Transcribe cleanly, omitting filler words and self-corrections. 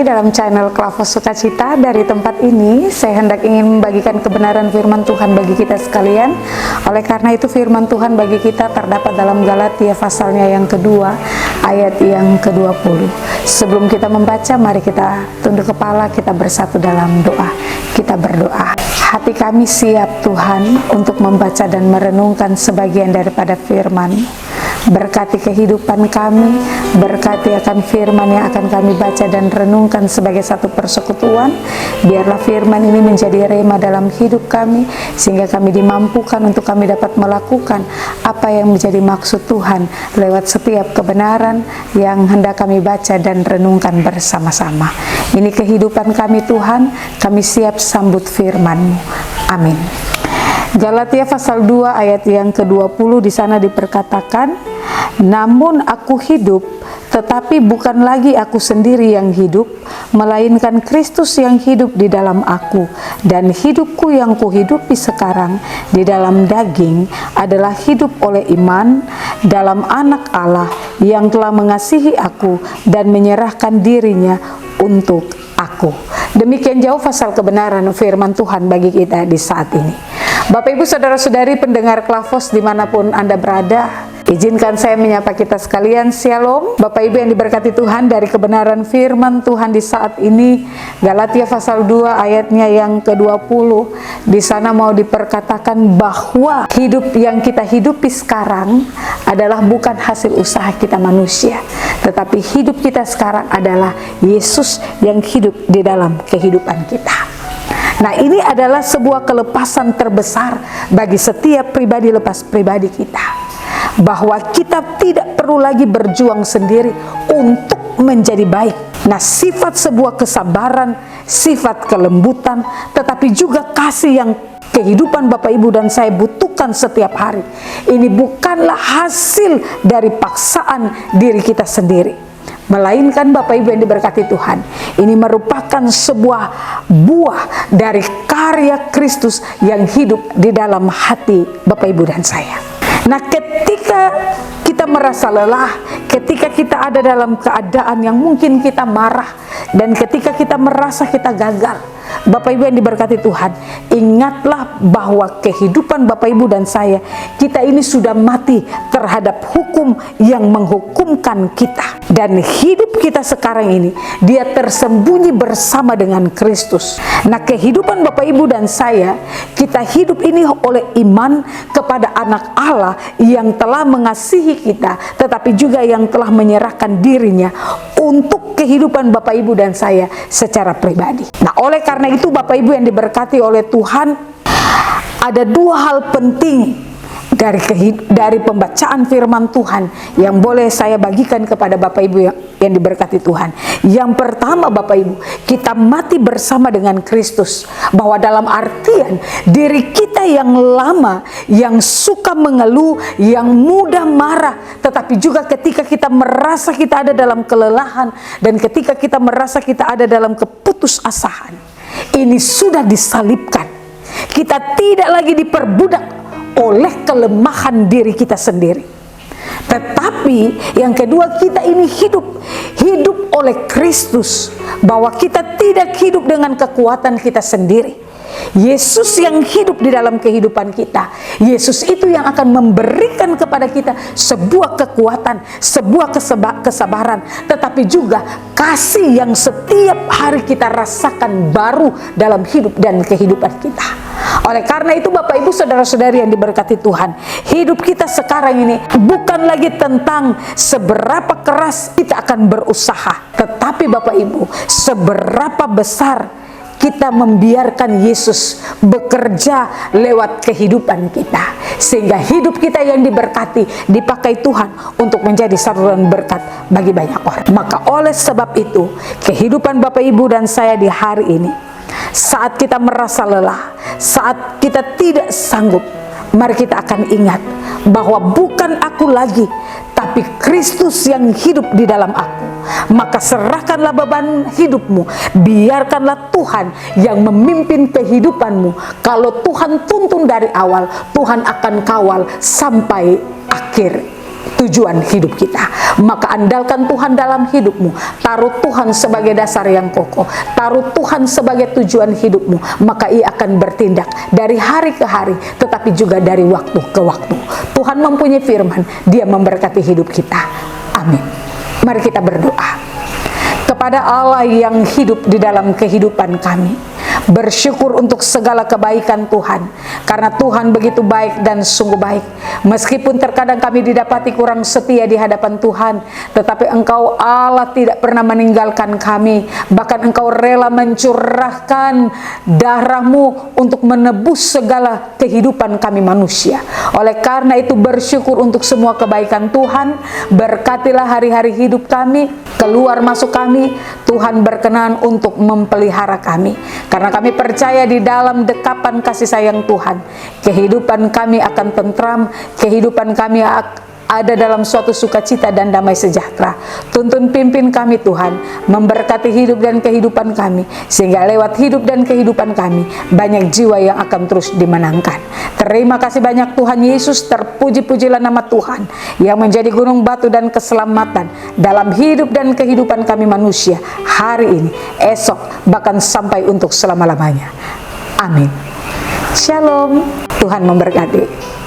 lagi dalam channel Klavos Sukacita. Dari tempat ini saya hendak ingin membagikan kebenaran firman Tuhan bagi kita sekalian. Oleh karena itu firman Tuhan bagi kita terdapat dalam Galatia pasalnya yang kedua ayat yang ke-20. Sebelum kita membaca, mari kita tunduk kepala, kita bersatu dalam doa. Kita berdoa. Hati kami siap Tuhan untuk membaca dan merenungkan sebagian daripada firman. Berkati kehidupan kami, berkati akan firman yang akan kami baca dan renungkan sebagai satu persekutuan. Biarlah firman ini menjadi rema dalam hidup kami, sehingga kami dimampukan untuk kami dapat melakukan apa yang menjadi maksud Tuhan lewat setiap kebenaran yang hendak kami baca dan renungkan bersama-sama. Ini kehidupan kami Tuhan, kami siap sambut firman-Mu. Amin. Galatia pasal 2 ayat yang ke-20, di sana diperkatakan, namun aku hidup, tetapi bukan lagi aku sendiri yang hidup, melainkan Kristus yang hidup di dalam aku. Dan hidupku yang kuhidupi sekarang di dalam daging adalah hidup oleh iman dalam Anak Allah yang telah mengasihi aku dan menyerahkan dirinya untuk aku. Demikian jauh pasal kebenaran firman Tuhan bagi kita di saat ini. Bapak Ibu saudara-saudari pendengar Klavos dimanapun Anda berada, izinkan saya menyapa kita sekalian, Shalom. Bapak Ibu yang diberkati Tuhan, dari kebenaran firman Tuhan di saat ini, Galatia pasal 2 ayatnya yang ke-20, di sana mau diperkatakan bahwa hidup yang kita hidupi sekarang adalah bukan hasil usaha kita manusia, tetapi hidup kita sekarang adalah Yesus yang hidup di dalam kehidupan kita. Nah, ini adalah sebuah kelepasan terbesar bagi setiap pribadi lepas pribadi kita, bahwa kita tidak perlu lagi berjuang sendiri untuk menjadi baik. Nah, sifat sebuah kesabaran, sifat kelembutan, tetapi juga kasih yang kehidupan Bapak Ibu dan saya butuhkan setiap hari, ini bukanlah hasil dari paksaan diri kita sendiri, melainkan Bapak Ibu yang diberkati Tuhan, ini merupakan sebuah buah dari karya Kristus yang hidup di dalam hati Bapak Ibu dan saya. Nah, ketika kita merasa lelah, ketika kita ada dalam keadaan yang mungkin kita marah, dan ketika kita merasa kita gagal, Bapak Ibu yang diberkati Tuhan, ingatlah bahwa kehidupan Bapak Ibu dan saya, kita ini sudah mati terhadap hukum yang menghukumkan kita. Dan hidup kita sekarang ini, dia tersembunyi bersama dengan Kristus. Nah, kehidupan Bapak Ibu dan saya, kita hidup ini oleh iman kepada Anak Allah yang telah mengasihi kita, tetapi juga yang telah menyerahkan dirinya untuk kehidupan Bapak Ibu dan saya secara pribadi. Nah, oleh karena itu Bapak Ibu yang diberkati oleh Tuhan, ada dua hal penting dari pembacaan firman Tuhan yang boleh saya bagikan kepada Bapak Ibu yang diberkati Tuhan. Yang pertama Bapak Ibu, kita mati bersama dengan Kristus, bahwa dalam artian diri kita yang lama, yang suka mengeluh, yang mudah marah, tetapi juga ketika kita merasa kita ada dalam kelelahan, dan ketika kita merasa kita ada dalam keputusasaan, ini sudah disalibkan. Kita tidak lagi diperbudak oleh kelemahan diri kita sendiri, tetapi yang kedua, kita ini hidup oleh Kristus, bahwa kita tidak hidup dengan kekuatan kita sendiri. Yesus yang hidup di dalam kehidupan kita, Yesus itu yang akan memberikan kepada kita sebuah kekuatan, sebuah kesabaran, tetapi juga kasih yang setiap hari kita rasakan baru dalam hidup dan kehidupan kita. Oleh karena itu Bapak Ibu saudara-saudari yang diberkati Tuhan, hidup kita sekarang ini bukan lagi tentang seberapa keras kita akan berusaha, tetapi Bapak Ibu, seberapa besar kita membiarkan Yesus bekerja lewat kehidupan kita, sehingga hidup kita yang diberkati dipakai Tuhan untuk menjadi saluran berkat bagi banyak orang. Maka oleh sebab itu, kehidupan Bapak Ibu dan saya di hari ini, saat kita merasa lelah, saat kita tidak sanggup, mari kita akan ingat bahwa bukan aku lagi, tapi Kristus yang hidup di dalam aku. Maka serahkanlah beban hidupmu, biarkanlah Tuhan yang memimpin kehidupanmu. Kalau Tuhan tuntun dari awal, Tuhan akan kawal sampai akhir tujuan hidup kita. Maka andalkan Tuhan dalam hidupmu, taruh Tuhan sebagai dasar yang kokoh, taruh Tuhan sebagai tujuan hidupmu, maka Ia akan bertindak dari hari ke hari, tetapi juga dari waktu ke waktu. Tuhan mempunyai firman, Dia memberkati hidup kita. Amin. Mari kita berdoa. Kepada Allah yang hidup di dalam kehidupan kami, bersyukur untuk segala kebaikan Tuhan, karena Tuhan begitu baik dan sungguh baik. Meskipun terkadang kami didapati kurang setia di hadapan Tuhan, tetapi Engkau Allah tidak pernah meninggalkan kami. Bahkan Engkau rela mencurahkan darah-Mu untuk menebus segala kehidupan kami manusia. Oleh karena itu bersyukur untuk semua kebaikan Tuhan. Berkatilah hari-hari hidup kami, keluar masuk kami. Tuhan berkenan untuk memelihara kami, karena kami percaya di dalam dekapan kasih sayang Tuhan, kehidupan kami akan tentram, kehidupan kami ada dalam suatu sukacita dan damai sejahtera. Tuntun pimpin kami Tuhan, memberkati hidup dan kehidupan kami, sehingga lewat hidup dan kehidupan kami banyak jiwa yang akan terus dimenangkan. Terima kasih banyak Tuhan Yesus, terpuji-pujilah nama Tuhan yang menjadi gunung batu dan keselamatan dalam hidup dan kehidupan kami manusia hari ini, esok, bahkan sampai untuk selama-lamanya. Amin. Shalom. Tuhan memberkati.